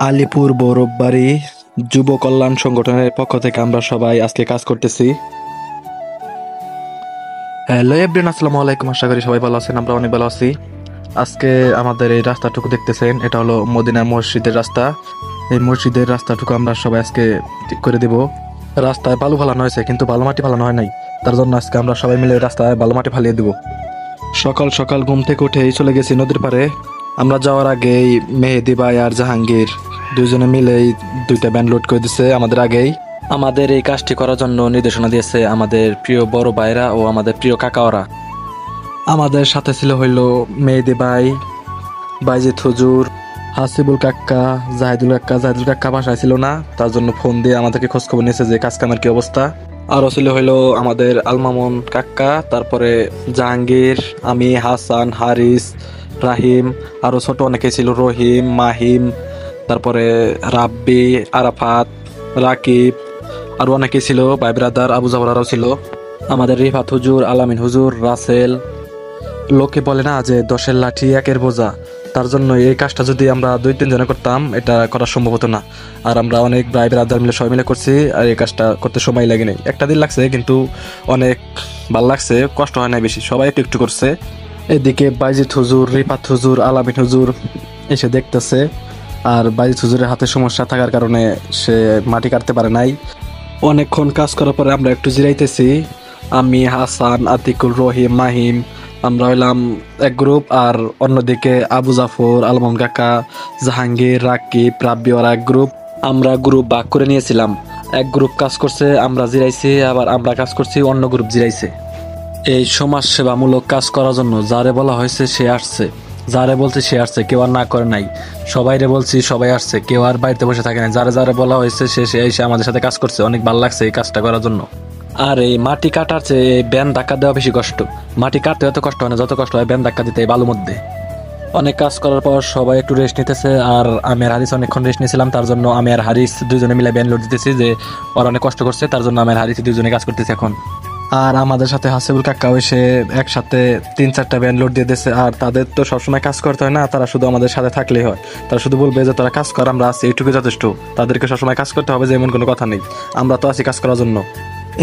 আলিপুর বৌরববাড়ি যুব কল্যাণ সংগঠনের পক্ষ থেকে আমরা সবাই আজকে কাজ করতেছি। হ্যালো এভরিওয়ান, আসসালামু আলাইকুম। আশা করি সবাই ভালো আছেন, আমরা অনেক ভালো আছি। আজকে আমাদের এই রাস্তাটুকু দেখতেছেন, এটা হলো মদিনা মসজিদের রাস্তা। এই মসজিদের রাস্তাটুকু আমরা সবাই আজকে ঠিক করে দেব। রাস্তায় বালু ফালানো হয়েছে কিন্তু বালু মাটি ফালানো হয় নাই, তার জন্য আজকে আমরা সবাই মিলে রাস্তায় বালু মাটি ফালিয়ে দেব। সকাল সকাল ঘুম থেকে উঠেই চলে গেছি নদীর পাড়ে। আমরা যাওয়ার আগেই মেহেদি ভাই আর জাহাঙ্গীর দুজনে মিলেই দুইটা ভ্যান লোড করে দিছে আমাদের আগেই। আমাদের এই কাজটি করার জন্য নির্দেশনা দিয়েছে আমাদের প্রিয় বড় ভাইরা ও আমাদের প্রিয় কাকাওরা। আমাদের সাথে ছিল হইলো মেহেদি ভাই, বাইজিৎ হুজুর, হাসিবুল কাক্কা, জাহিদুল কাক্কা বাসায় ছিল না, তার জন্য ফোন দিয়ে আমাদেরকে খোঁজখবর নিয়েছে যে কাজ কামের কি অবস্থা। আরও ছিল হইলো আমাদের আলমামুন কাক্কা, তারপরে জাহাঙ্গীর, আমি, হাসান, হারিস, রাহিম, আরও ছোট অনেকে ছিল, রহিম, মাহিম, তারপরে রাব্বি, আরাফাত, রাকিব, আরও অনেকে ছিল, ভাই ব্রাদার আবু জাফরারও ছিল, আমাদের রিফাত হুজুর, আলামিন হুজুর, রাসেল। লোকে বলে না যে 10-এর লাঠি 1-এর বোঝা, তার জন্য এই কাজটা যদি আমরা 2-3 জনে করতাম এটা করা সম্ভব হতো না। আর আমরা অনেক ভাই ব্রাদার মিলে সবাই মিলে করছি, আর এই কাজটা করতে সময় লাগে নাই, একটা দিন লাগছে কিন্তু অনেক ভালো লাগছে, কষ্ট হয় না বেশি, সবাই একটু একটু করছে। এদিকে বাইজিৎ হুজুর, রিফাত হুজুর, আলামিন হুজুর এসে দেখতেছে, আর বাইজিৎ হুজুরের হাতে সমস্যা থাকার কারণে সে মাটি কাটতে পারে নাই। অনেকক্ষণ কাজ করার পরে আমরা একটু জিরাইতেছি। আমি, হাসান, আতিকুল, রহিম, মাহিম আমরা হইলাম এক গ্রুপ, আর অন্যদিকে আবু জাফর, আলমাম কাকা, জাহাঙ্গীর, রাকিব, রাব্বি ওরা এক গ্রুপ। আমরা গ্রুপ ভাগ করে নিয়েছিলাম, এক গ্রুপ কাজ করছে, আমরা জিরাইছি, আবার আমরা কাজ করছি, অন্য গ্রুপ জিরাইছে। এই সমাজ সেবামূলক কাজ করার জন্য যারে বলা হয়েছে সে আসছে, যারে বলছে সে আসছে, কেউ আর না করে নাই। সবাইরে বলছি, সবাই আসছে, কেউ আর বাড়িতে বসে থাকে না। যারে যারে বলা হয়েছে সে এসে আমাদের সাথে কাজ করছে, অনেক ভালো লাগছে এই কাজটা করার জন্য। আর এই মাটি কাটার চেয়ে ব্যান ধাক্কা দেওয়া বেশি কষ্ট। মাটি কাটতে এত কষ্ট হয় না যত কষ্ট হয় ব্যান ধাক্কা দিতে এই বালুর মধ্যে। অনেক কাজ করার পর সবাই একটু রেস্ট নিতেছে, আর আমি আর হারিস অনেকক্ষণ রেস্ট নিয়েছিলাম, তার জন্য আমি আর হারিস দুজনে মিলে ব্যান লোড দিতেছি, যে ওরা অনেক কষ্ট করছে, তার জন্য আমি আর হারিস দুজনে কাজ করতেছি এখন। আর আমাদের সাথে হাসিবুল কাক্কাও এসে একসাথে 3-4টা ভ্যান লোড দিয়ে দিয়েছে। আর তাদের তো সবসময় কাজ করতে হয় না, তারা শুধু আমাদের সাথে থাকলেই হয়, তারা শুধু বলবে যে তারা কাজ কর, আমরা আছি, এইটুকু যথেষ্ট। তাদেরকে সবসময় কাজ করতে হবে যে এমন কোনো কথা নেই, আমরা তো আছি কাজ করার জন্য।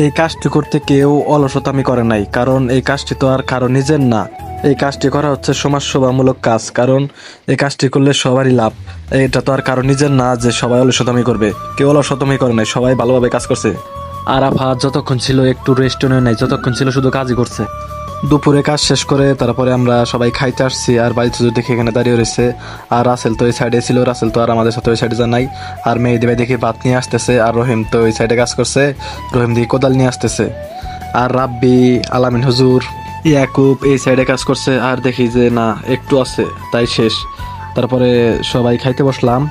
এই কাজটি করতে কেউ অলসতামি করে নাই, কারণ এই কাজটি তো আর কারো নিজের না, এই কাজটি করা হচ্ছে সমাজসেবামূলক কাজ, কারণ এই কাজটি করলে সবারই লাভ। এটা তো আর কারো নিজের না যে সবাই অলসতামি করবে, কেউ অলসতামি করে নাই, সবাই ভালোভাবে কাজ করছে। আরাফাত যতক্ষণ ছিল একটু রেস্টও নেয় নাই, যতক্ষণ ছিল শুধু কাজই করছে। দুপুরে কাজ শেষ করে তারপরে আমরা সবাই খাইতে আসছি, আর বাইরে হুজুর দেখে এখানে দাঁড়িয়ে রয়েছে। আর রাসেল তো ওই সাইডে ছিল, রাসেল তো আর আমাদের সাথে ওই সাইডে যা নাই। আর মেহেদি ভাই দেখে ভাত নিয়ে আসতেছে, আর রহিম তো ওই সাইডে কাজ করছে, রহিম দিয়ে কোদাল নিয়ে আসতেছে। আর রাব্বি, আলামিন হুজুর, ইয়াকুব এই সাইডে কাজ করছে। আর দেখি যে না একটু আছে, তাই শেষ। তারপরে সবাই খাইতে বসলাম।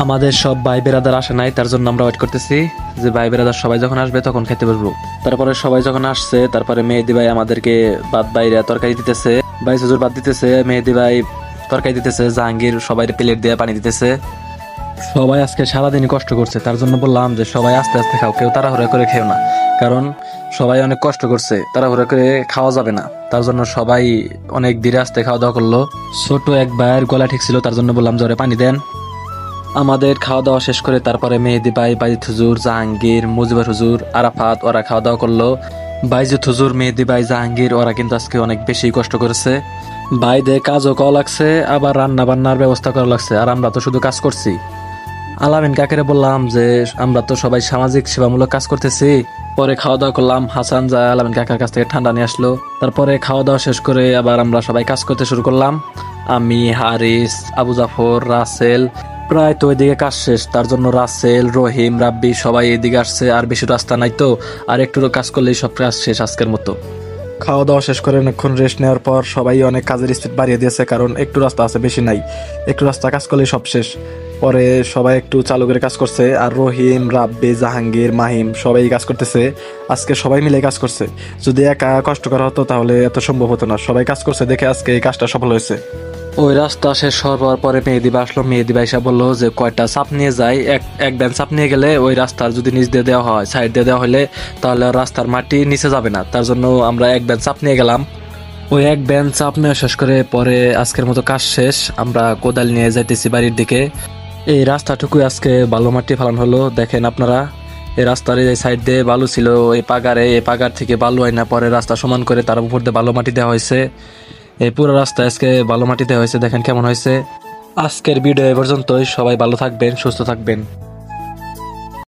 আমাদের সব ভাই বেরাদার আসে নাই, তার জন্য আমরা ওয়েট করতেছি যে ভাই বেরাদার সবাই যখন আসবে তখন খেতে বসবো। তারপরে সবাই যখন আসছে, তারপরে মেহেদি ভাই আমাদেরকে ভাত বাইরে তরকারি দিতেছে, ভাই হুজুর ভাত দিতেছে, মেহেদি ভাই তরকারি দিতেছে, জাহাঙ্গীর সবাই প্লেট দিয়ে পানি দিতেছে। সবাই আজকে সারাদিনই কষ্ট করছে, তার জন্য বললাম যে সবাই আস্তে আস্তে খাও, কেউ তাড়াহুড়া করে খেও না, কারণ সবাই অনেক কষ্ট করছে, তাড়াহুড়া করে খাওয়া যাবে না। তার জন্য সবাই অনেক ধীরে আস্তে খাওয়া দাওয়া করলো। ছোট এক ভাইয়ের গলা ঠিক ছিল, তার জন্য বললাম জোরে পানি দেন। আমাদের খাওয়া দাওয়া শেষ করে তারপরে মেহেদি ভাই, বাইজিৎ হুজুর, জাহাঙ্গীর, মুজিবুর হুজুর, আরাফাত ওরা খাওয়া দাওয়া করলো। বাইজিৎ হুজুর, মেহেদি ভাই, জাহাঙ্গীর ওরা কিন্তু আজকে অনেক বেশি কষ্ট করেছে। ভাইদের কাজও করা লাগছে, আবার রান্না বান্নার ব্যবস্থা করা লাগছে, আর আমরা তো শুধু কাজ করছি। আলামিন কাকেরে বললাম যে আমরা তো সবাই সামাজিক সেবামূলক কাজ করতেছি। পরে খাওয়া দাওয়া করলাম, হাসান যায় আলামিন কাকার কাছ থেকে ঠান্ডা নিয়ে আসলো। তারপরে খাওয়া দাওয়া শেষ করে আবার আমরা সবাই কাজ করতে শুরু করলাম। আমি, হারিস, আবু জাফর, রাসেল, প্রায় তো ওইদিকে কাজ শেষ, তার জন্য রাসেল, রহিম, রাব্বি সবাই এদিকে আসছে। আর বেশি রাস্তা নাই তো, আর একটু কাজ করলেই সব কাজ শেষ আজকের মতো। খাওয়া দাওয়া শেষ করে অনেকক্ষণ রেস্ট নেওয়ার পর সবাই অনেক কাজের স্পিড বাড়িয়ে দিয়েছে, কারণ একটু রাস্তা আছে, বেশি নাই, একটু রাস্তা কাজ করলেই সব শেষ। পরে সবাই একটু চালু করে কাজ করছে, আর রহিম, রাব্বি, জাহাঙ্গীর, মাহিম সবাই কাজ করতেছে। আজকে সবাই মিলে কাজ করছে, যদি একা কষ্ট করা হতো তাহলে এত সম্ভব হতো না। সবাই কাজ করছে দেখে আজকে এই কাজটা সফল হয়েছে। ওই রাস্তা শেষ হওয়ার পরে মেহেদি ভাই আসলো, মেহেদি ভাই এসে বললো যে কয়টা চাপ নিয়ে যায়, এক ব্যান চাপ নিয়ে গেলে ওই রাস্তার যদি নিচ দিয়ে দেওয়া হয়, সাইড দিয়ে দেওয়া হলে, তাহলে রাস্তার মাটি নিচে যাবে না, তার জন্য আমরা এক ব্যান চাপ নিয়ে গেলাম। ওই এক ব্যান চাপ নেওয়া শেষ করে পরে আজকের মতো কাজ শেষ, আমরা কোদাল নিয়ে যাইতেছি বাড়ির দিকে। এই রাস্তাটুকু আজকে বালু মাটি ফেলানো হলো, দেখেন আপনারা। এই রাস্তার এই সাইড দিয়ে বালু ছিল, এই পাগার থেকে বালু আইনা পরে রাস্তা সমান করে তার উপর দিয়ে বালু মাটি দেওয়া হয়েছে। এই পুরো রাস্তা আজকে বালু মাটি দেওয়া হয়েছে, দেখেন কেমন হয়েছে। আজকের ভিডিও এ পর্যন্তই, সবাই ভালো থাকবেন, সুস্থ থাকবেন।